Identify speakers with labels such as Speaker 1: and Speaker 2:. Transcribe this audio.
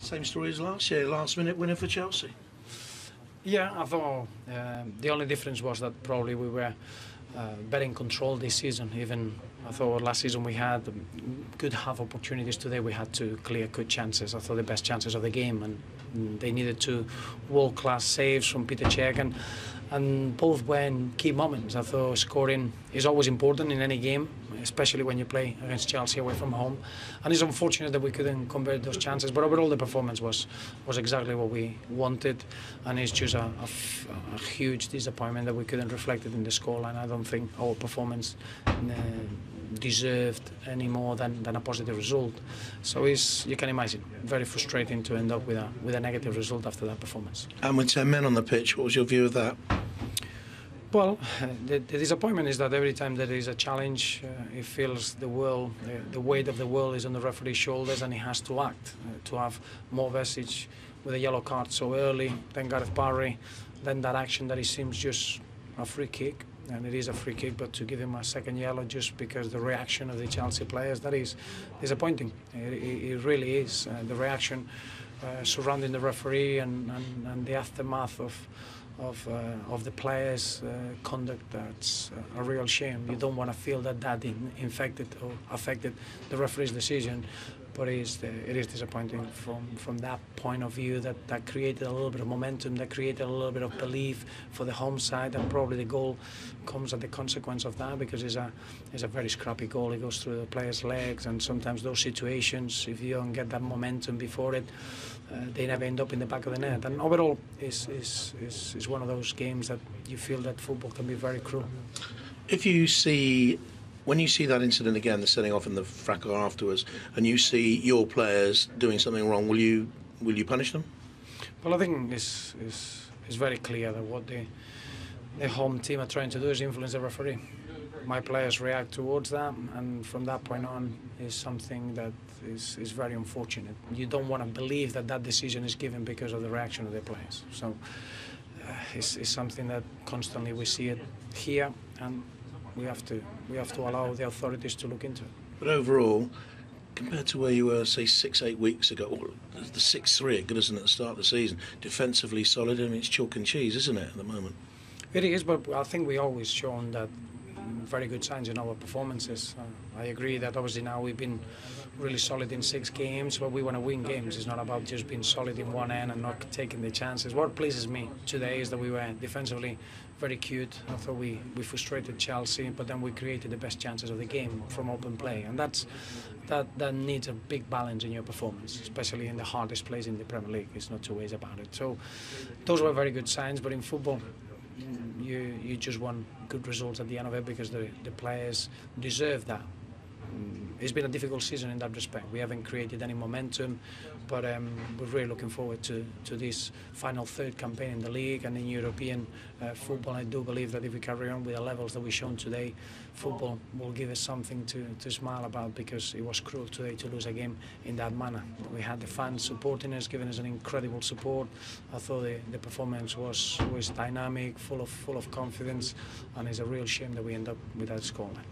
Speaker 1: Same story as last year, last-minute winner for Chelsea.
Speaker 2: Yeah, I thought the only difference was that probably we were better in control this season. Even I thought last season we had good half opportunities. Today we had to clear good chances. I thought the best chances of the game, and they needed two world-class saves from Peter Cech, and both were in key moments. I thought scoring is always important in any game, especially when you play against Chelsea away from home. And it's unfortunate that we couldn't convert those chances. But overall, the performance was exactly what we wanted, and it's just a huge disappointment that we couldn't reflect it in the scoreline. I don't think our performance deserved any more than a positive result. So you can imagine, very frustrating to end up with a negative result after that performance.
Speaker 1: And with 10 men on the pitch, what was your view of that?
Speaker 2: Well, the disappointment is that every time there is a challenge, it feels the weight of the world is on the referee's shoulders, and he has to act. To have more Vesage with a yellow card so early, then Gareth Barry, then that action that it seems just a free kick, and it is a free kick, but to give him a second yellow just because the reaction of the Chelsea players, that is disappointing. It really is. The reaction surrounding the referee and the aftermath of the players' conduct, that's a real shame. You don't want to feel that infected or affected the referee's decision, but it is disappointing from that point of view. That created a little bit of momentum, that created a little bit of belief for the home side, and probably the goal comes at the consequence of that, because it's a very scrappy goal. It goes through the players' legs, and sometimes those situations, if you don't get that momentum before it, they never end up in the back of the net. And overall, is one of those games that you feel that football can be very cruel.
Speaker 1: When you see that incident again, the setting off and the fracas afterwards, and you see your players doing something wrong, will you punish them?
Speaker 2: Well, I think it's very clear that what the home team are trying to do is influence the referee. My players react towards that, and from that point on is something that is very unfortunate. You don't want to believe that decision is given because of the reaction of the players. So it's something that constantly we see it here, and we have to allow the authorities to look into it.
Speaker 1: But overall, compared to where you were, say, 6-8 weeks ago, the 6-3 at Goodison at the start of the season, defensively solid. I mean, it's chalk and cheese, isn't it, at the moment?
Speaker 2: It is, but I think we always shown that very good signs in our performances. I agree that obviously now we've been really solid in 6 games, but we want to win games. It's not about just being solid in one end and not taking the chances. What pleases me today is that we were defensively very cute. I thought we frustrated Chelsea, but then we created the best chances of the game from open play, and that needs a big balance in your performance, especially in the hardest place in the Premier League. There's no two ways about it. So those were very good signs, but in football, you just want good results at the end of it, because the players deserve that. It's been a difficult season in that respect. We haven't created any momentum, but we're really looking forward to this final third campaign in the league and in European football. I do believe that if we carry on with the levels that we've shown today, football will give us something to smile about, because it was cruel today to lose a game in that manner. We had the fans supporting us, giving us an incredible support. I thought the performance was dynamic, full of confidence, and it's a real shame that we end up with that scoreline.